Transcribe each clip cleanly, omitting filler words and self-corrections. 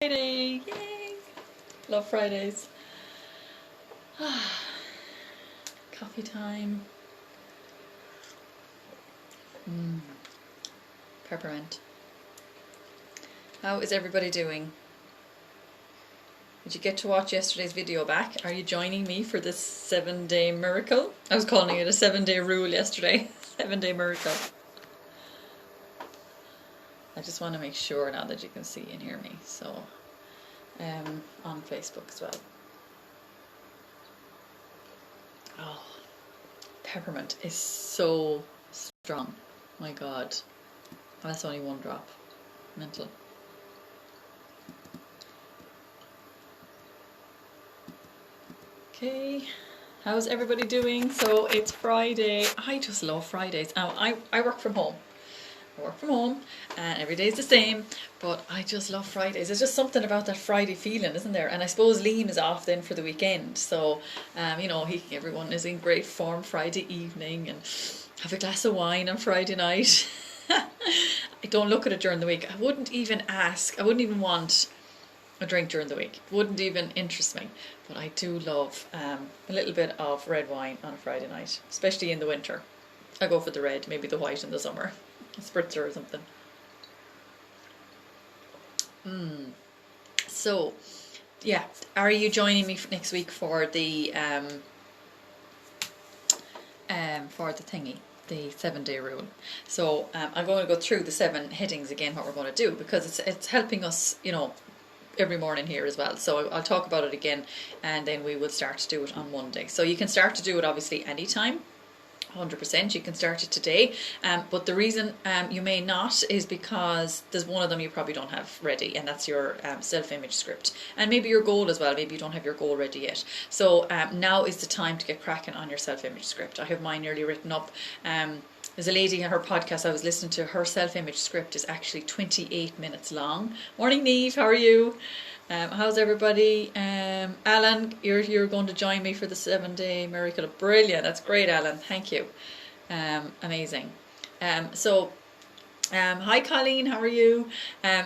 Friday! Yay! Love Fridays. Coffee time. Peppermint. How is everybody doing? Did you get to watch yesterday's video back? Are you joining me for this 7-day miracle? I was calling it a 7-day rule yesterday. 7-day miracle. I just want to make sure now that you can see and hear me. So, on Facebook as well. Oh, peppermint is so strong. My God. And that's only one drop. Mental. Okay, how's everybody doing? So it's Friday. I just love Fridays. I work from home. And every day is the same, but I just love Fridays. There's just something about that Friday feeling, isn't there? And I suppose Liam is off then for the weekend, so you know, everyone is in great form Friday evening and have a glass of wine on Friday night. I don't look at it during the week. I wouldn't even want a drink during the week. It wouldn't even interest me. But I do love a little bit of red wine on a Friday night, especially in the winter. I go for the red, maybe the white in the summer. A spritzer or something. So, yeah, are you joining me next week for the thingy, the 7-day rule? So I'm going to go through the 7 headings again, what we're going to do, because it's helping us, you know, every morning here as well. So I'll talk about it again, and then we will start to do it on Monday. So you can start to do it obviously anytime. 100%, you can start it today, but the reason you may not is because there's one of them you probably don't have ready, and that's your self-image script, and maybe your goal as well. Maybe you don't have your goal ready yet. So now is the time to get cracking on your self-image script. I have mine nearly written up. There's a lady on her podcast I was listening to. Her self-image script is actually 28 minutes long. Morning, Neve. How are you? How's everybody? Alan, you're going to join me for the 7-day miracle. Brilliant. That's great, Alan. Thank you. Amazing. Hi Colleen, how are you?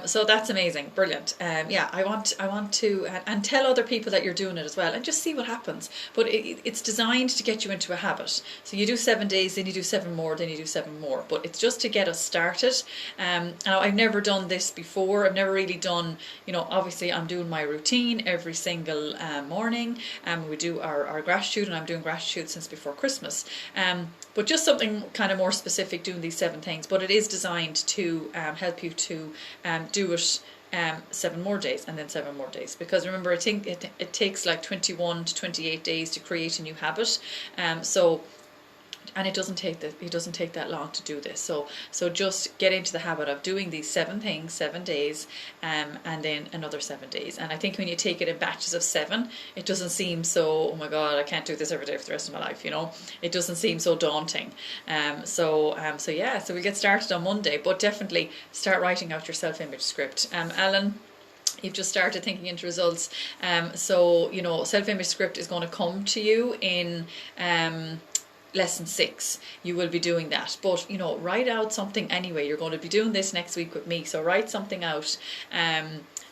So that's amazing, brilliant. Yeah, I want to and tell other people that you're doing it as well, and just see what happens. But it's designed to get you into a habit. So you do 7 days, then you do 7 more, then you do 7 more. But it's just to get us started. Now I've never done this before. I've never really done, you know, obviously I'm doing my routine every single morning. We do our gratitude, and I'm doing gratitude since before Christmas. But just something kind of more specific, doing these 7 things. But it is designed to help you to do it 7 more days and then 7 more days, because remember, I think it takes like 21 to 28 days to create a new habit. And it doesn't take that long to do this. So just get into the habit of doing these 7 things, 7 days, and then another 7 days. And I think when you take it in batches of 7, it doesn't seem so, oh my God, I can't do this every day for the rest of my life, you know. It doesn't seem so daunting. So yeah, so we get started on Monday, but definitely start writing out your self-image script. Alan, you've just started thinking into results. So, you know, self-image script is going to come to you in lesson 6. You will be doing that, but you know, write out something anyway. You're going to be doing this next week with me, so write something out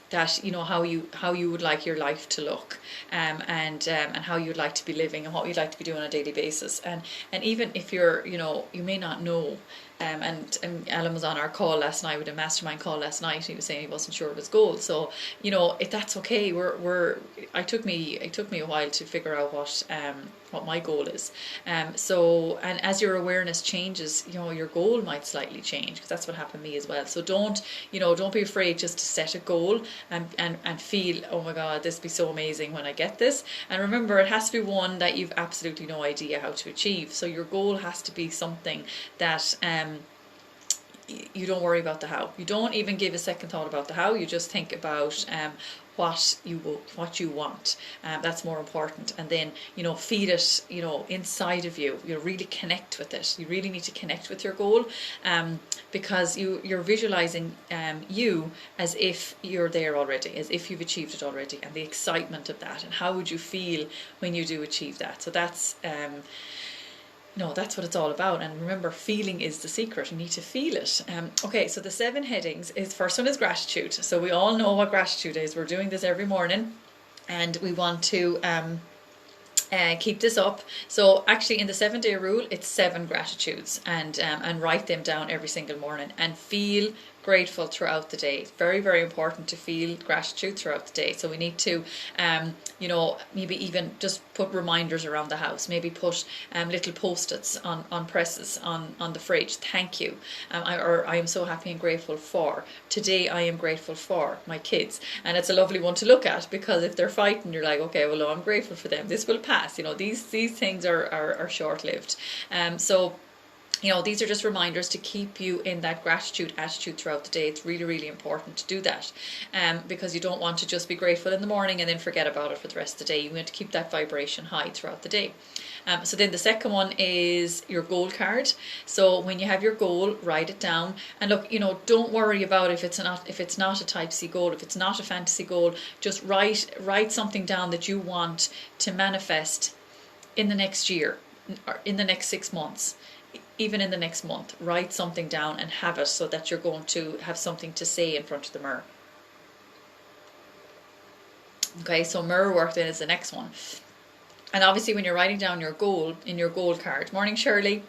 that, you know, how you would like your life to look, and how you'd like to be living, and what you'd like to be doing on a daily basis. And even if you're, you know, you may not know. And Alan was on our call last night, with a mastermind call last night. He was saying he wasn't sure of his goal. So, you know, if that's okay. It took me a while to figure out what my goal is. So, and as your awareness changes, you know, your goal might slightly change, because that's what happened to me as well. So don't be afraid just to set a goal and feel, oh my God, this will be so amazing when I get this. And remember, it has to be one that you've absolutely no idea how to achieve. So your goal has to be something that you don't worry about the how. You don't even give a second thought about the how. You just think about what you want. That's more important. And then, you know, feed it, you know, inside of you. You really connect with it. You really need to connect with your goal, because you're visualizing you as if you're there already, as if you've achieved it already, and the excitement of that, and how would you feel when you do achieve that. So that's no, that's what it's all about. And remember, feeling is the secret. You need to feel it. Okay, so the 7 headings is, first one is gratitude. So we all know what gratitude is. We're doing this every morning, and we want to keep this up. So actually, in the 7-day rule, it's 7 gratitudes, and write them down every single morning, and feel grateful throughout the day. It's very, very important to feel gratitude throughout the day. So we need to, maybe even just put reminders around the house. Maybe put little post-its on presses on the fridge. Thank you. I am so happy and grateful for. Today I am grateful for my kids. And it's a lovely one to look at, because if they're fighting, you're like, okay, well, no, I'm grateful for them. This will pass. These things are short-lived. So these are just reminders to keep you in that gratitude attitude throughout the day. It's really, really important to do that, because you don't want to just be grateful in the morning and then forget about it for the rest of the day. You want to keep that vibration high throughout the day. So then the second one is your goal card. So when you have your goal, write it down. And look, don't worry about if it's not a type C goal, if it's not a fantasy goal. Just write something down that you want to manifest in the next year, or in the next 6 months. Even in the next month, write something down and have it, so that you're going to have something to say in front of the mirror. Okay, so mirror work then is the next one. And obviously when you're writing down your goal in your goal card, morning Shirley,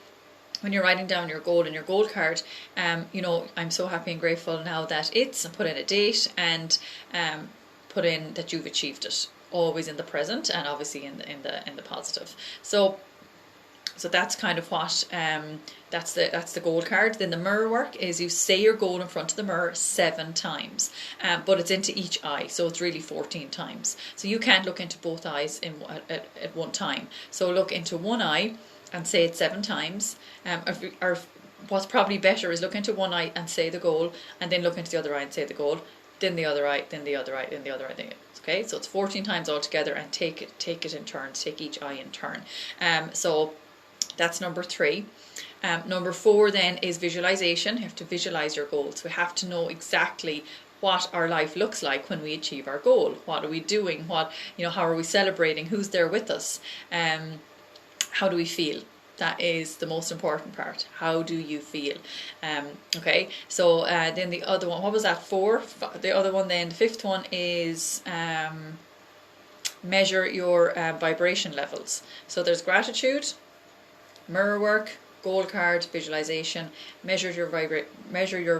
when you're writing down your goal in your goal card, I'm so happy and grateful now that it's, and put in a date, and put in that you've achieved it, always in the present, and obviously in the positive. So that's kind of what that's the goal card. Then the mirror work is you say your goal in front of the mirror 7 times, but it's into each eye, so it's really 14 times. So you can't look into both eyes at one time. So look into one eye and say it 7 times. Or what's probably better is look into one eye and say the goal, and then look into the other eye and say the goal, then the other eye, then the other eye, then the other eye. Okay, so it's 14 times altogether, and take it in turns. Take each eye in turn. So that's number 3. Number 4 then is visualization. You have to visualize your goals. We have to know exactly what our life looks like when we achieve our goal. What are we doing? How are we celebrating? Who's there with us? How do we feel? That is the most important part. How do you feel? Okay, so then the other one, what was that, 4? The other one then, the 5th one is measure your vibration levels. So there's gratitude, mirror work, goal card, visualization, measure your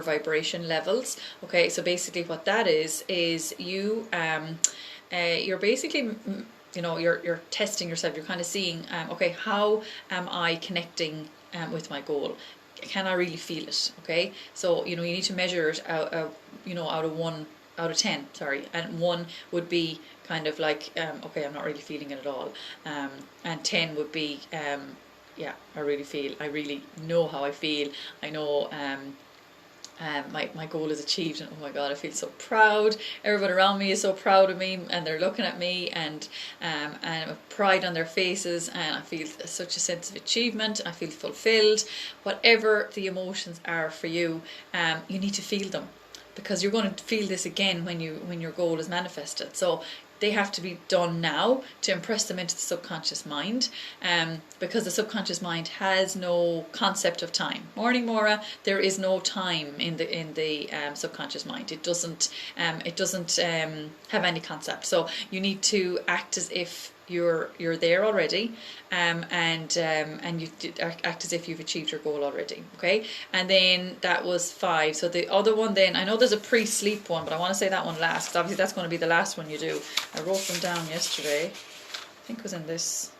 vibration levels. Okay, so basically what that is you're basically, you're testing yourself. You're kind of seeing, okay, how am I connecting with my goal? Can I really feel it? Okay, so you need to measure it out of 10, and 1 would be kind of like, okay, I'm not really feeling it at all, and 10 would be, yeah, I really know how I feel. I know my goal is achieved, and oh my God, I feel so proud. Everyone around me is so proud of me, and they're looking at me, and with pride on their faces, and I feel such a sense of achievement. I feel fulfilled. Whatever the emotions are for you, you need to feel them, because you're going to feel this again when your goal is manifested. So they have to be done now to impress them into the subconscious mind, because the subconscious mind has no concept of time. Morning, Maura. There is no time in the subconscious mind. It doesn't have any concept. So you need to act as if you're there already, and you act as if you've achieved your goal already. Okay, and then that was 5. So the other one, then I know there's a pre-sleep one, but I want to say that one last, because obviously that's going to be the last one you do. I wrote them down yesterday. I think it was in this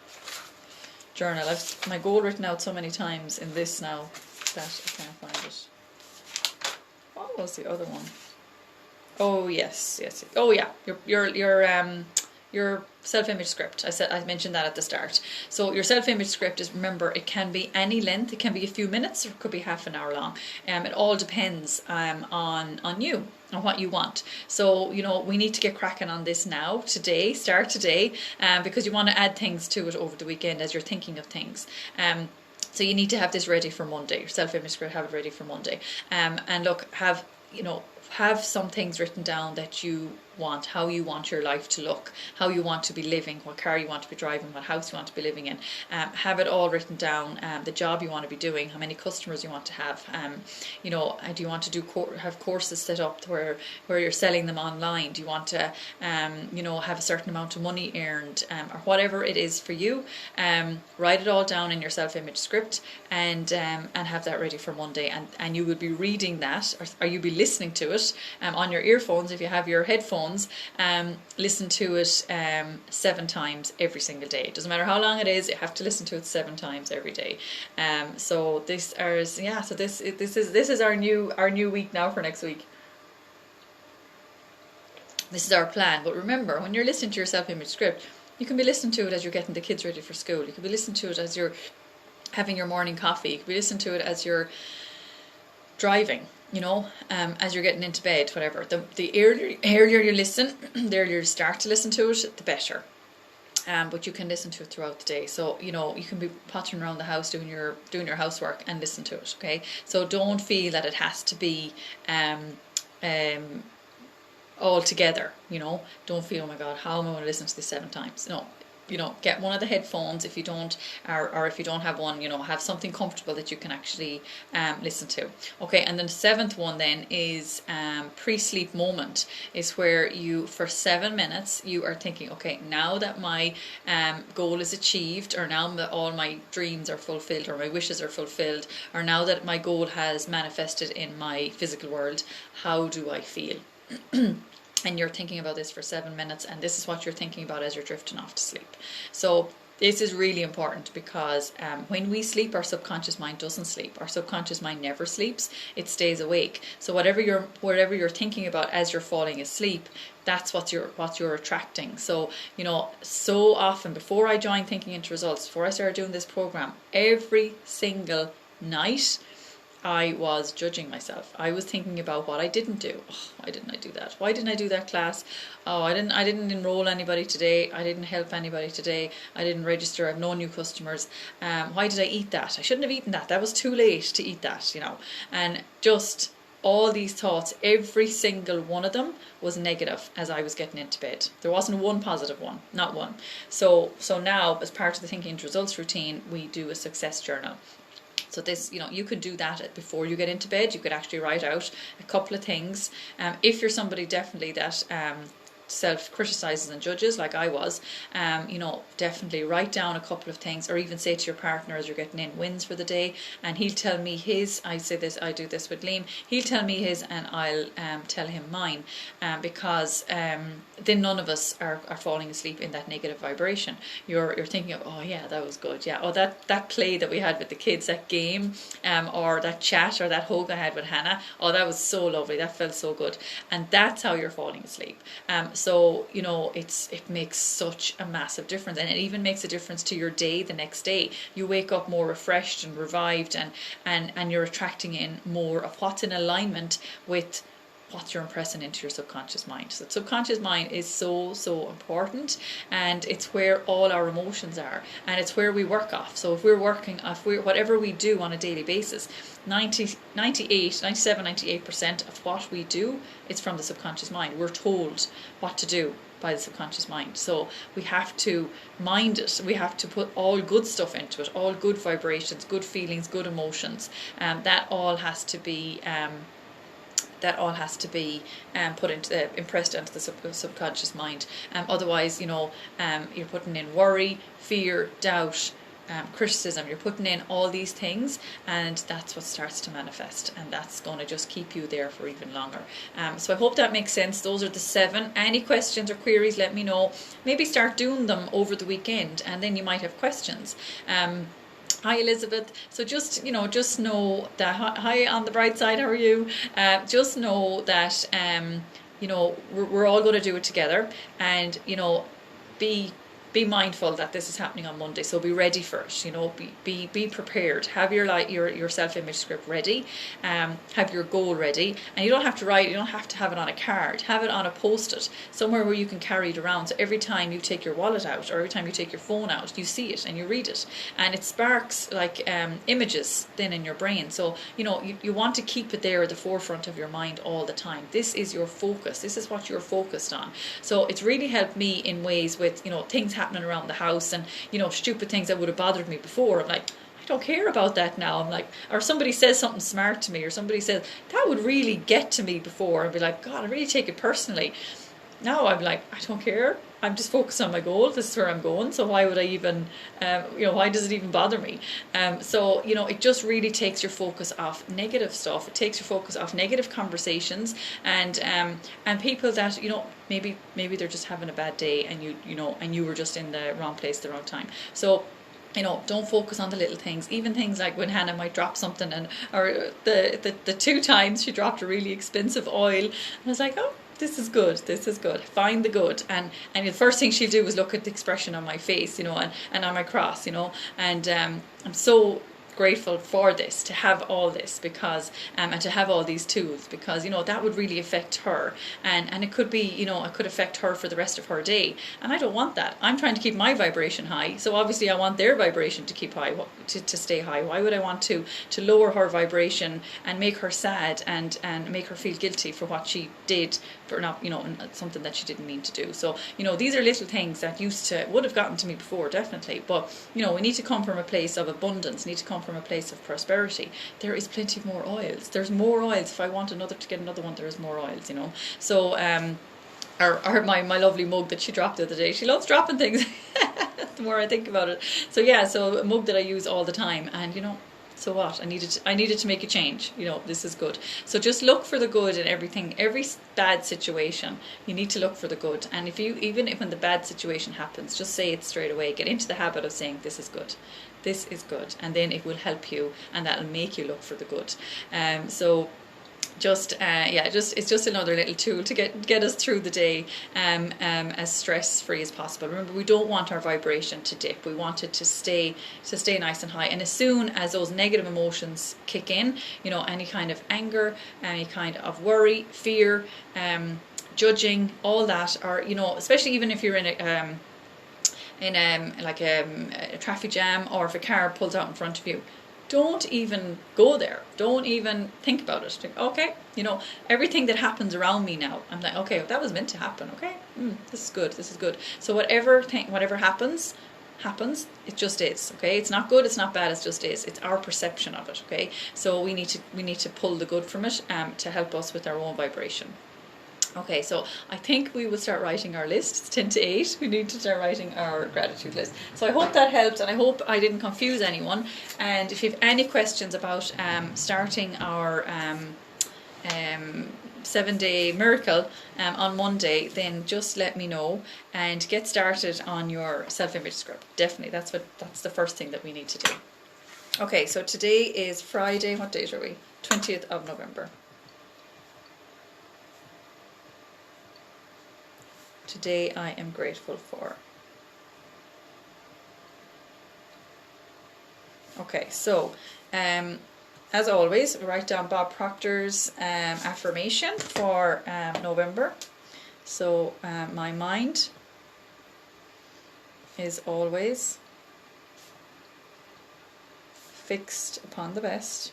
journal. I've my goal written out so many times in this now that I can't find it. What was the other one? Oh yes. Oh yeah, your self-image script. I mentioned that at the start. So your self-image script is, remember, it can be any length. It can be a few minutes, or it could be half an hour long. It all depends on you, on what you want. So we need to get cracking on this now, today. Start today, because you want to add things to it over the weekend as you're thinking of things. So you need to have this ready for Monday. Your self-image script, have it ready for Monday. And look, have have some things written down that you want, how you want your life to look, how you want to be living, what car you want to be driving, what house you want to be living in. Have it all written down. The job you want to be doing, how many customers you want to have. Do you want to have courses set up where you're selling them online? Do you want to have a certain amount of money earned, or whatever it is for you? Write it all down in your self-image script, and have that ready for Monday. And you will be reading that, or you'll be listening to it on your earphones if you have your headphones. Listen to it 7 times every single day. It doesn't matter how long it is, you have to listen to it 7 times every day. So this is our new week now for next week. This is our plan. But remember, when you're listening to your self-image script, you can be listening to it as you're getting the kids ready for school. You can be listening to it as you're having your morning coffee. You can be listening to it as you're driving, as you're getting into bed, whatever. The earlier you listen, the earlier you start to listen to it, the better. But you can listen to it throughout the day. So, you can be pottering around the house doing your housework and listen to it, okay? So don't feel that it has to be all together, Don't feel, oh my God, how am I going to listen to this 7 times? No. Get one of the headphones if you don't, or if you don't have one, have something comfortable that you can actually listen to. Okay, and then the 7th one then is pre-sleep moment, is where you, for 7 minutes, you are thinking, okay, now that my goal is achieved, or now that all my dreams are fulfilled, or my wishes are fulfilled, or now that my goal has manifested in my physical world, how do I feel? And you're thinking about this for 7 minutes, and this is what you're thinking about as you're drifting off to sleep. So this is really important, because when we sleep, our subconscious mind doesn't sleep. Our subconscious mind never sleeps. It stays awake. So whatever you're thinking about as you're falling asleep, that's what you're attracting. So, so often before I joined Thinking into Results, before I started doing this program, every single night, I was judging myself. I was thinking about what I didn't do. Oh, why didn't I do that? Why didn't I do that class? Oh, I didn't enroll anybody today. I didn't help anybody today. I didn't register. I have no new customers. Why did I eat that? I shouldn't have eaten that. That was too late to eat that, And just all these thoughts, every single one of them was negative as I was getting into bed. There wasn't one positive one, not one. So now, as part of the Thinking into Results routine, we do a success journal. So this, you could do that before you get into bed. You could actually write out a couple of things. If you're somebody definitely that self-criticizes and judges, like I was, definitely write down a couple of things, or even say to your partner as you're getting in wins for the day, and he'll tell me his. I do this with Liam. He'll tell me his, and I'll tell him mine, because then none of us are falling asleep in that negative vibration. You're thinking of, oh yeah, that was good, yeah, oh that play that we had with the kids, that game, or that chat, or that hug I had with Hannah, oh that was so lovely, that felt so good, and that's how you're falling asleep. So it makes such a massive difference, and it even makes a difference to your day the next day. You wake up more refreshed and revived, and you're attracting in more of what's in alignment with what you're impressing into your subconscious mind. So the subconscious mind is so important, and it's where all our emotions are, and it's where we work off. So if whatever we do on a daily basis, 98% of what we do is from the subconscious mind. We're told what to do by the subconscious mind. So we have to mind it. We have to put all good stuff into it, all good vibrations, good feelings, good emotions. That all has to be impressed into the subconscious mind. Otherwise, you're putting in worry, fear, doubt, criticism. You're putting in all these things, and that's what starts to manifest, and that's going to just keep you there for even longer. So I hope that makes sense. Those are the 7. Any questions or queries, let me know. Maybe start doing them over the weekend, and then you might have questions. Hi Elizabeth. So just know that, hi on the bright side, how are you? Just know that we're all going to do it together, and be be mindful that this is happening on Monday, so be ready for it. You know, be prepared. Have your self-image script ready. Have your goal ready, and you don't have to write. You don't have to have it on a card. Have it on a post-it somewhere where you can carry it around. So every time you take your wallet out, or every time you take your phone out, you see it and you read it, and it sparks like images then in your brain. So you know you want to keep it there at the forefront of your mind all the time. This is your focus. This is what you're focused on. So it's really helped me in ways with, you know, things happening around the house, and, you know, stupid things that would have bothered me before. I'm like, I don't care about that now. I'm like, or somebody says something smart to me, or somebody says that would really get to me before, and be like, God, I really take it personally. Now I'm like, I don't care. I'm just focused on my goal. This is where I'm going. So why would I even, you know, why does it even bother me? So, you know, it just really takes your focus off negative stuff. It takes your focus off negative conversations, and people that, you know, maybe they're just having a bad day, and you were just in the wrong place at the wrong time. So, you know, don't focus on the little things. Even things like when Hannah might drop something, or the 2 times she dropped a really expensive oil, and I was like, oh, this is good. Find the good. And the first thing she'll do is look at the expression on my face, you know, and on my cross, you know. And I'm so grateful for this, to have all this, because and to have all these tools, because, you know, that would really affect her, and it could be, you know, it could affect her for the rest of her day, and I don't want that. I'm trying to keep my vibration high, so obviously I want their vibration to keep high, to stay high. Why would I want to lower her vibration and make her sad, and make her feel guilty for what she did, for not, you know, something that she didn't mean to do? So, you know, these are little things that would have gotten to me before, definitely, but, you know, we need to come from a place of abundance, need to come from a place of prosperity. There is plenty more oils. There's more oils. If I want to get another one, there is more oils, you know. So or my lovely mug that she dropped the other day. She loves dropping things. The more I think about it. So yeah, so a mug that I use all the time, and, you know, so what? I needed to make a change. You know, this is good. So just look for the good in everything. Every bad situation, you need to look for the good. And even when the bad situation happens, just say it straight away. Get into the habit of saying, this is good. This is good. And then it will help you, and that'll make you look for the good. So it's just another little tool to get us through the day as stress-free as possible. Remember, we don't want our vibration to dip. We want it to stay nice and high. And as soon as those negative emotions kick in, you know, any kind of anger, any kind of worry, fear, judging, all that, or, you know, especially even if you're in a traffic jam, or if a car pulls out in front of you, don't even go there. Don't even think about it. Think, okay, you know, everything that happens around me now, I'm like, okay, that was meant to happen. Okay, this is good. So whatever happens, it just is. Okay, it's not good, it's not bad, it just is. It's our perception of it. Okay, so we need to pull the good from it to help us with our own vibration. Okay, so I think we will start writing our list. It's 10 to 8. We need to start writing our gratitude list. So I hope that helped, and I hope I didn't confuse anyone. And if you have any questions about starting our 7-day miracle on Monday, then just let me know and get started on your self-image script. Definitely, that's the first thing that we need to do. Okay, so today is Friday. What date are we? 20th of November. Today I am grateful for. Okay, so as always, write down Bob Proctor's affirmation for November. So my mind is always fixed upon the best.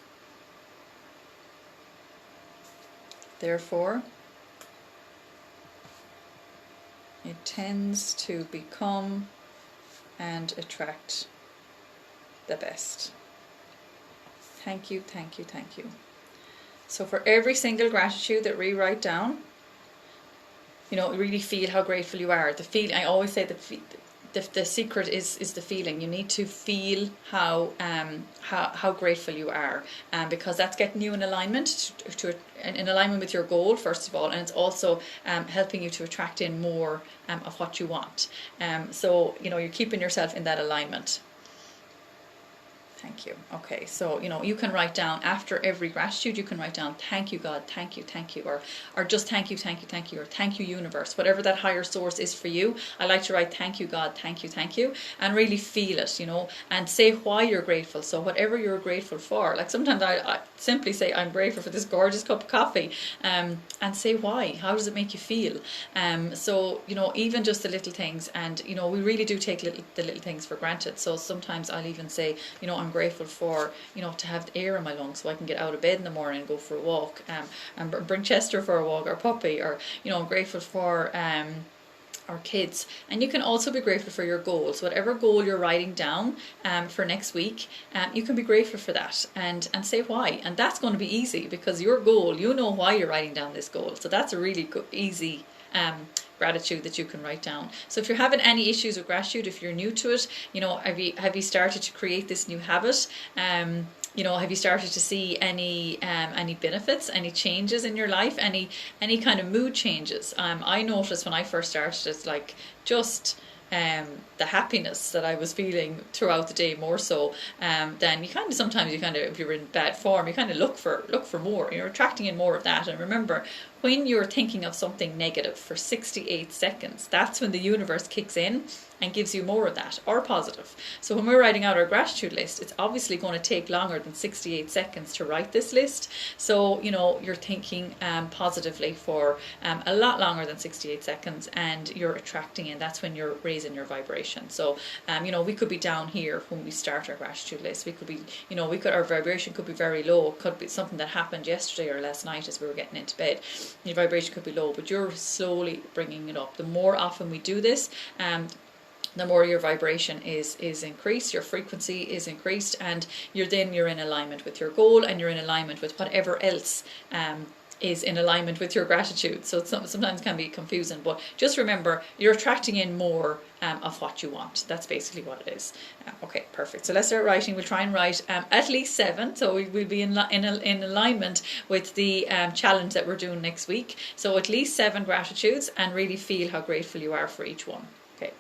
Therefore, it tends to become and attract the best. Thank you, thank you, thank you. So for every single gratitude that we write down, you know, really feel how grateful you are. The feel, I always say the secret is the feeling. You need to feel how grateful you are, because that's getting you in alignment in alignment with your goal, first of all, and it's also helping you to attract in more of what you want. So, you know, you're keeping yourself in that alignment. Thank you. Okay, so you can write down after every gratitude, you can write down thank you God, thank you, or just thank you, or thank you universe, whatever that higher source is for you. I like to write thank you God, thank you, and really feel it, and say why you're grateful. So whatever you're grateful for, like sometimes I simply say I'm grateful for this gorgeous cup of coffee, and say why. How does it make you feel? So even just the little things, and we really do take the little things for granted. So sometimes I'll even say, I'm grateful for, to have the air in my lungs so I can get out of bed in the morning and go for a walk, and bring Chester for a walk, or Puppy, or, I'm grateful for, our kids. And you can also be grateful for your goals, whatever goal you're writing down for next week. You can be grateful for that, and say why. And that's going to be easy because your goal, you know why you're writing down this goal. So that's a really easy gratitude that you can write down. So if you're having any issues with gratitude, if you're new to it, have you started to create this new habit? Have you started to see any benefits, any changes in your life, any kind of mood changes? I noticed when I first started, it's like just the happiness that I was feeling throughout the day more so. Then sometimes if you're in bad form, you kind of look for more. You're attracting in more of that. And remember, when you're thinking of something negative for 68 seconds, that's when the universe kicks in and gives you more of that, or positive. So when we're writing out our gratitude list, it's obviously going to take longer than 68 seconds to write this list. So, you're thinking positively for a lot longer than 68 seconds, and you're attracting in. That's when you're raising your vibration. So, we could be down here when we start our gratitude list. We could be, our vibration could be very low. It could be something that happened yesterday or last night as we were getting into bed. Your vibration could be low, but you're slowly bringing it up. The more often we do this, the more your vibration is increased, your frequency is increased, and you're in alignment with your goal, and you're in alignment with whatever else is in alignment with your gratitude. So sometimes can be confusing, but just remember, you're attracting in more of what you want. That's basically what it is. Okay, perfect. So let's start writing. We'll try and write at least 7. So we'll be in alignment with the challenge that we're doing next week. So at least 7 gratitudes, and really feel how grateful you are for each one. Okay.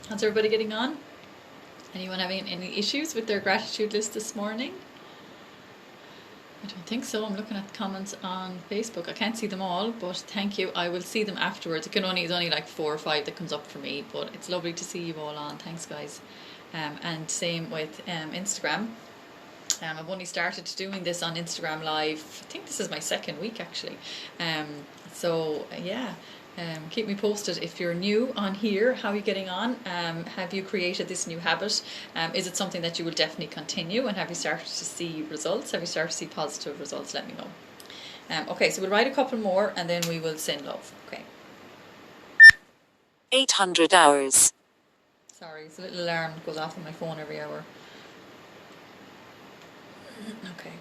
How's everybody getting on? Anyone having any issues with their gratitude list this morning? I don't think so. I'm looking at the comments on Facebook. I can't see them all, but thank you. I will see them afterwards. It's only like 4 or 5 that comes up for me, but it's lovely to see you all on. Thanks, guys. And same with Instagram. I've only started doing this on Instagram Live. I think this is my 2nd week actually. So yeah. Keep me posted if you're new on here. How are you getting on? Have you created this new habit? Is it something that you will definitely continue? And have you started to see results? Have you started to see positive results? Let me know. Okay, so we'll write a couple more and then we will send love. Okay. 800 hours. Sorry, it's a little alarm that goes off on my phone every hour. Okay.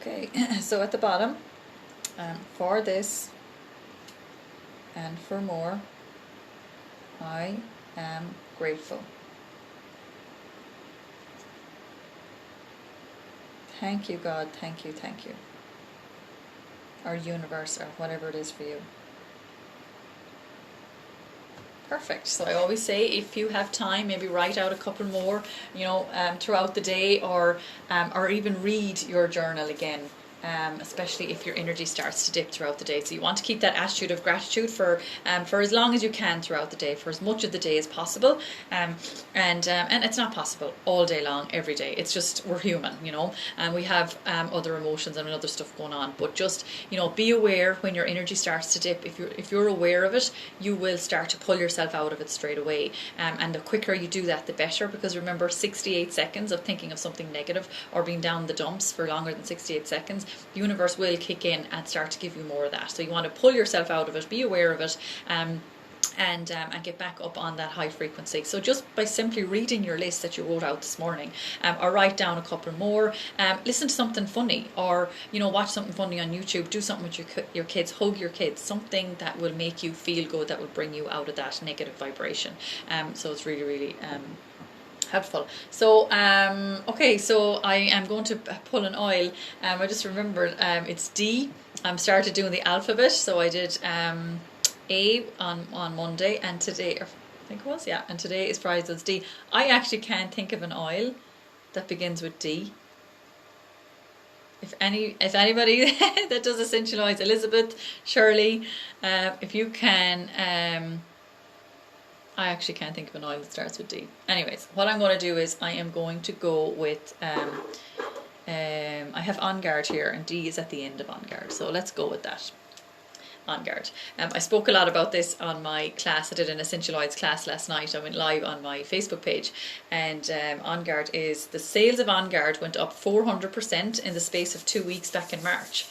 Okay, so at the bottom, for this and for more, I am grateful. Thank you, God. Thank you, thank you. Or universe, or whatever it is for you. Perfect. So I always say, if you have time, maybe write out a couple more, throughout the day, or even read your journal again. Especially if your energy starts to dip throughout the day. So you want to keep that attitude of gratitude for as long as you can throughout the day, for as much of the day as possible. And it's not possible all day long, every day. It's just, we're human, and we have other emotions and other stuff going on. But just, be aware when your energy starts to dip. If you're aware of it, you will start to pull yourself out of it straight away. And the quicker you do that, the better. Because remember, 68 seconds of thinking of something negative or being down the dumps for longer than 68 seconds, the universe will kick in and start to give you more of that. So you want to pull yourself out of it, be aware of it, and get back up on that high frequency. So just by simply reading your list that you wrote out this morning, or write down a couple more, listen to something funny, or watch something funny on YouTube, do something with your kids, hug your kids, something that will make you feel good, that will bring you out of that negative vibration. So it's really, really helpful. So okay, so I am going to pull an oil. I just remembered it's D. I started doing the alphabet, so I did A on Monday, and today, I think it was, and today is Friday, so it's D. I actually can't think of an oil that begins with D. If anybody that does essential oils, Elizabeth, Shirley, if you can, I actually can't think of an oil that starts with D. Anyways, what I'm going to do is I am going to go with, I have On Guard here, and D is at the end of On Guard, so let's go with that. On guard. I spoke a lot about this on my class. I did an essential oils class last night. I went live on my Facebook page, and On Guard is, the sales of On Guard went up 400% in the space of 2 weeks back in March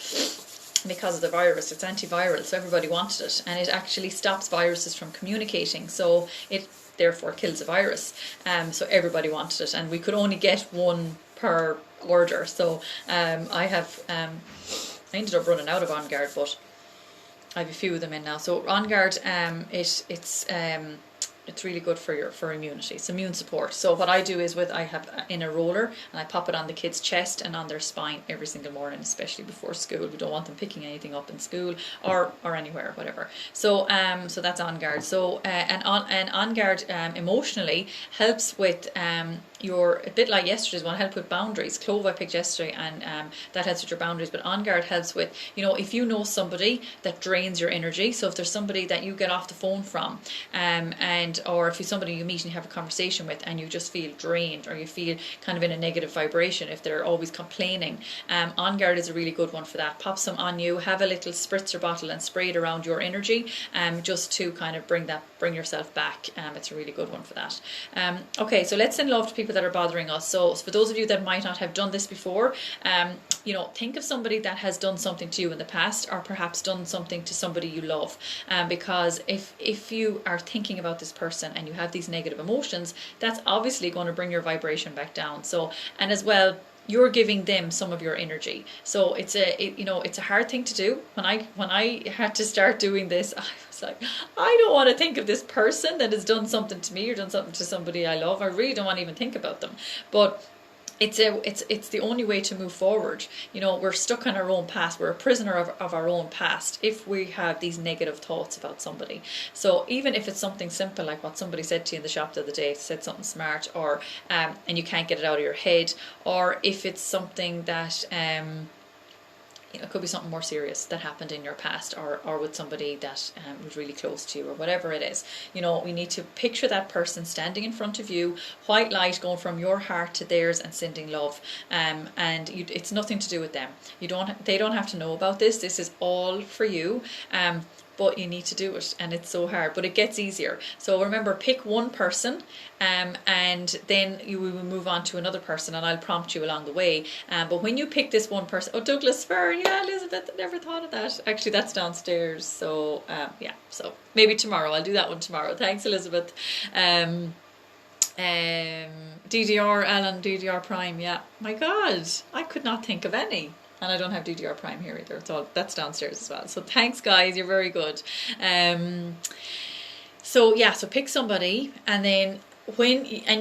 because of the virus. It's antiviral, so everybody wanted it, and it actually stops viruses from communicating, so it therefore kills a virus. So everybody wanted it, and we could only get one per order. So I ended up running out of On Guard, but I have a few of them in now. So On Guard, it's really good for immunity. It's immune support. So what I do is I have in a roller, and I pop it on the kids' chest and on their spine every single morning, especially before school. We don't want them picking anything up in school or anywhere, whatever. So so that's On Guard. So and On Guard emotionally helps with a bit like yesterday's one, help with boundaries. Clove I picked yesterday, and that helps with your boundaries. But On Guard helps with, if you know somebody that drains your energy. So if there's somebody that you get off the phone from, or if you're somebody you meet and you have a conversation with and you just feel drained, or you feel kind of in a negative vibration, if they're always complaining, On Guard is a really good one for that. Pop some on you, have a little spritzer bottle and spray it around your energy, just to kind of bring yourself back. It's a really good one for that. Okay, so let's send love to people that are bothering us. So for those of you that might not have done this before, think of somebody that has done something to you in the past, or perhaps done something to somebody you love, because if you are thinking about this person and you have these negative emotions, that's obviously going to bring your vibration back down. So, and as well, you're giving them some of your energy. So it's a hard thing to do. When I had to start doing this, I was like, I don't want to think of this person that has done something to me or done something to somebody I love. I really don't want to even think about them. But it's the only way to move forward. We're stuck in our own past. We're a prisoner of our own past if we have these negative thoughts about somebody. So even if it's something simple like what somebody said to you in the shop the other day, said something smart, or and you can't get it out of your head, or if it's something that it could be something more serious that happened in your past, or with somebody that was really close to you, or whatever it is. We need to picture that person standing in front of you, white light going from your heart to theirs and sending love. And it's nothing to do with them. They don't have to know about this. This is all for you. But you need to do it, and it's so hard, but it gets easier. So remember, pick one person, and then you will move on to another person, and I'll prompt you along the way. But when you pick this one person, Douglas Fir, yeah, Elizabeth, I never thought of that. Actually, that's downstairs. So yeah, so maybe tomorrow. I'll do that one tomorrow. Thanks, Elizabeth. DDR, Alan, DDR Prime. Yeah, my God, I could not think of any. And I don't have DDR Prime here either. That's downstairs as well. So thanks, guys. You're very good. So pick somebody, and then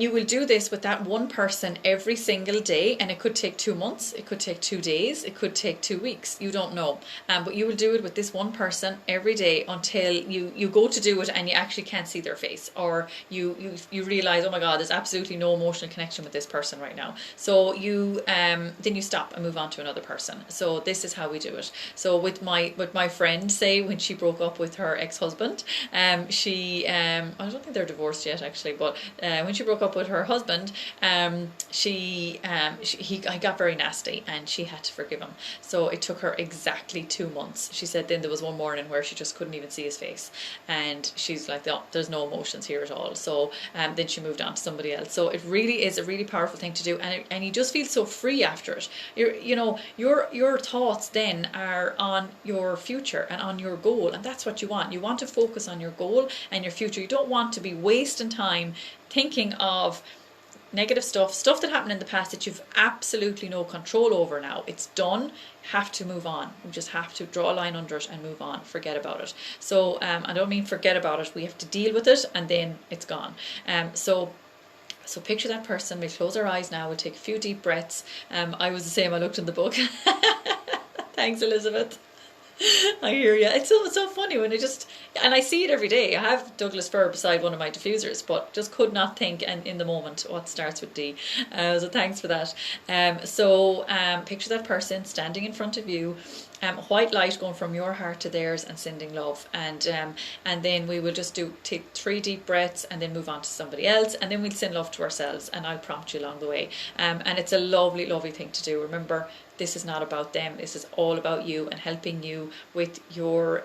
you will do this with that one person every single day, and it could take 2 months, it could take 2 days, it could take 2 weeks, you don't know, but you will do it with this one person every day until you go to do it and you actually can't see their face, or you realize, oh my God, there's absolutely no emotional connection with this person right now. So then you stop and move on to another person. So this is how we do it. So with my friend, say, when she broke up with her ex-husband, I don't think they're divorced yet actually, but when she broke up with her husband, he got very nasty, and she had to forgive him. So it took her exactly 2 months. She said then there was one morning where she just couldn't even see his face, and she's like, oh, there's no emotions here at all. So then she moved on to somebody else. So it really is a really powerful thing to do, and you just feel so free after it. Your thoughts then are on your future and on your goal, and that's what you want. You want to focus on your goal and your future. You don't want to be wasting time thinking of negative stuff that happened in the past that you've absolutely no control over now. It's done. Have to move on. We just have to draw a line under it and move on. Forget about it. So I don't mean forget about it. We have to deal with it, and then it's gone. So picture that person. We'll close our eyes now. We'll take a few deep breaths. I was the same. I looked in the book. Thanks, Elizabeth. I hear you. It's so funny when and I see it every day. I have Douglas Fir beside one of my diffusers, but just could not think in the moment what starts with D. So thanks for that. Picture that person standing in front of you, white light going from your heart to theirs and sending love, and then we will just take 3 deep breaths and then move on to somebody else, and then we'll send love to ourselves, and I'll prompt you along the way. And it's a lovely, lovely thing to do. Remember, this is not about them. This is all about you and helping you with your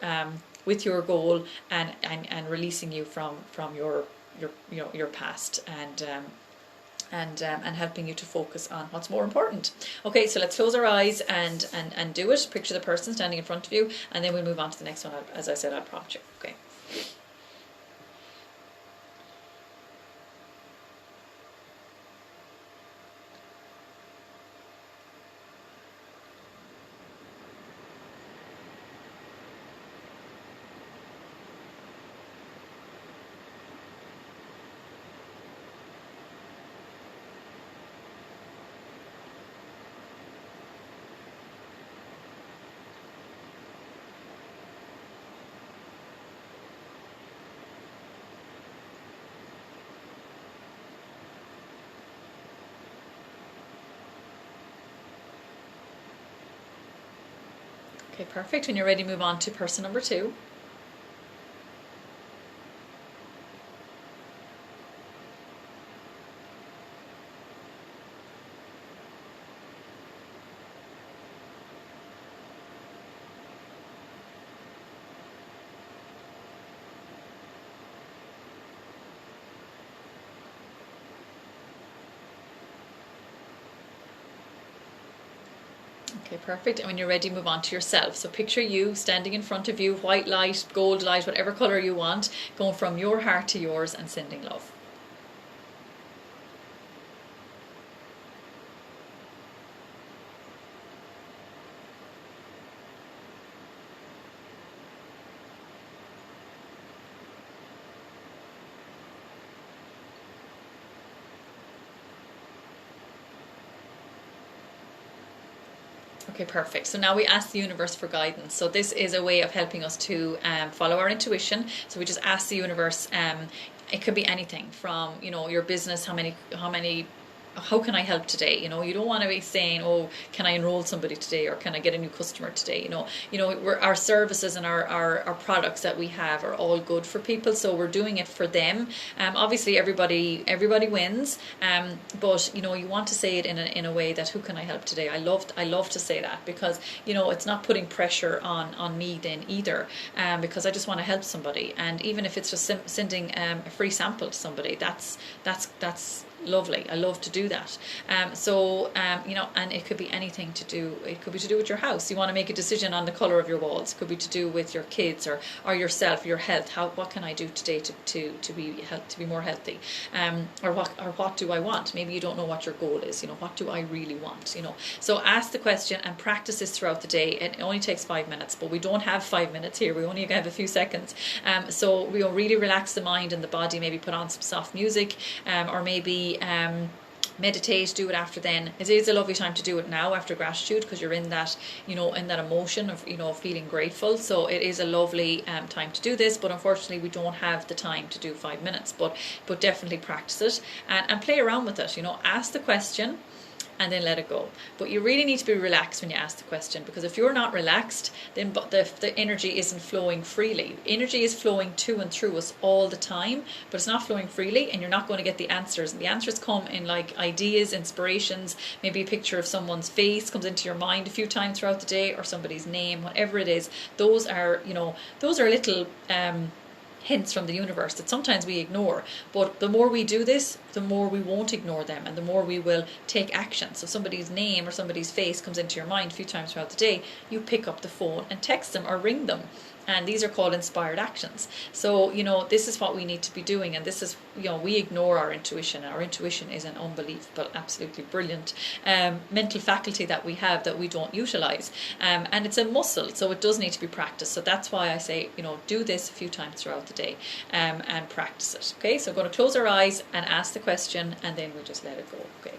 with your goal, and releasing you from your your past, and helping you to focus on what's more important. Okay, so let's close our eyes and do it. Picture the person standing in front of you, and then we'll move on to the next one. As I said, I'll prompt you. Okay. Okay, perfect. When you're ready, move on to person number 2. Okay, perfect. And when you're ready, move on to yourself. So picture you standing in front of you, white light, gold light, whatever color you want, going from your heart to yours and sending love. Okay, perfect. So now we ask the universe for guidance. So this is a way of helping us to follow our intuition. So we just ask the universe. It could be anything from, your business. How can I help today? You don't want to be saying, oh, can I enroll somebody today, or can I get a new customer today? Our services and our products that we have are all good for people, so we're doing it for them. Obviously everybody wins, but you want to say it in a way that, who can I help today? I love to say that, because it's not putting pressure on me then either, because I just want to help somebody. And even if it's just sending a free sample to somebody, that's lovely. I love to do that. And it could be anything to do. It could be to do with your house. You want to make a decision on the color of your walls. It could be to do with your kids or yourself, your health. What can I do today to be more healthy? Or what do I want? Maybe you don't know what your goal is. What do I really want? So ask the question and practice this throughout the day. It only takes 5 minutes, but we don't have 5 minutes here. We only have a few seconds. So we'll really relax the mind and the body. Maybe put on some soft music, or maybe meditate, do it after then. It is a lovely time to do it now after gratitude, because you're in that, in that emotion of, feeling grateful. So it is a lovely time to do this, but unfortunately we don't have the time to do 5 minutes, but definitely practice it and play around with it. Ask the question and then let it go. But you really need to be relaxed when you ask the question, because if you're not relaxed, then the energy isn't flowing freely. Energy is flowing to and through us all the time, but it's not flowing freely, and you're not going to get the answers. And the answers come in like ideas, inspirations, maybe a picture of someone's face comes into your mind a few times throughout the day, or somebody's name, whatever it is. Those are little hints from the universe that sometimes we ignore, but the more we do this, the more we won't ignore them, and the more we will take action. So somebody's name or somebody's face comes into your mind a few times throughout the day, you pick up the phone and text them or ring them. And these are called inspired actions. So, this is what we need to be doing. And this is, we ignore our intuition. Our intuition is an unbelievable, absolutely brilliant mental faculty that we have that we don't utilize. And it's a muscle, so it does need to be practiced. So that's why I say, do this a few times throughout the day and practice it. Okay, so I'm going to close our eyes and ask the question, and then we just let it go. Okay.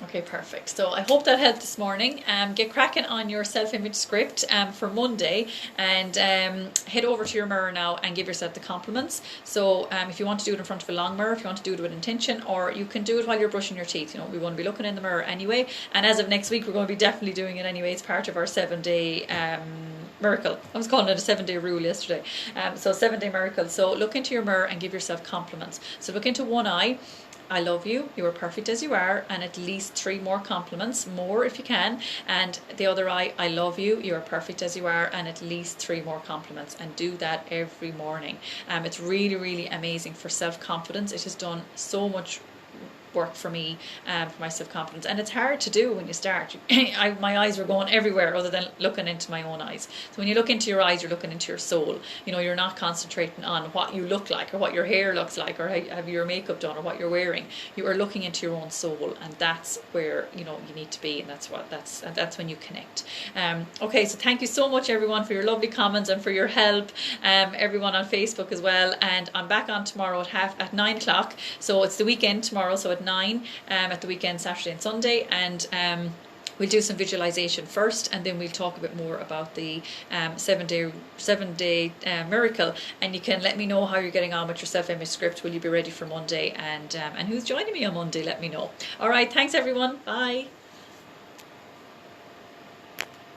Okay, perfect. So I hope that helped this morning. Get cracking on your self-image script for Monday, and head over to your mirror now and give yourself the compliments. So if you want to do it in front of a long mirror, if you want to do it with intention, or you can do it while you're brushing your teeth. You know, we want to be looking in the mirror anyway. And as of next week, we're going to be definitely doing it anyway. It's part of our 7-day miracle. I was calling it a 7-day rule yesterday. So 7-day miracle. So look into your mirror and give yourself compliments. So look into one eye. I love you, you are perfect as you are, and at least 3 more compliments, more if you can. And the other eye, I love you, you are perfect as you are, and at least 3 more compliments. And do that every morning. It's really, really amazing for self-confidence. It has done so much work for me, for my self-confidence, and it's hard to do when you start. My eyes were going everywhere other than looking into my own eyes. So when you look into your eyes, you're looking into your soul. You know, you're not concentrating on what you look like or what your hair looks like or how have your makeup done or what you're wearing. You are looking into your own soul, and that's where, you know, you need to be, and that's when you connect. Okay, so thank you so much everyone for your lovely comments and for your help, everyone on Facebook as well. And I'm back on tomorrow at 9 o'clock. So it's the weekend tomorrow, so at 9 at the weekend, Saturday and Sunday, and we'll do some visualization first, and then we'll talk a bit more about the 7-day miracle. And you can let me know how you're getting on with your self-image script. Will you be ready for Monday? And who's joining me on Monday? Let me know. All right, thanks everyone. Bye.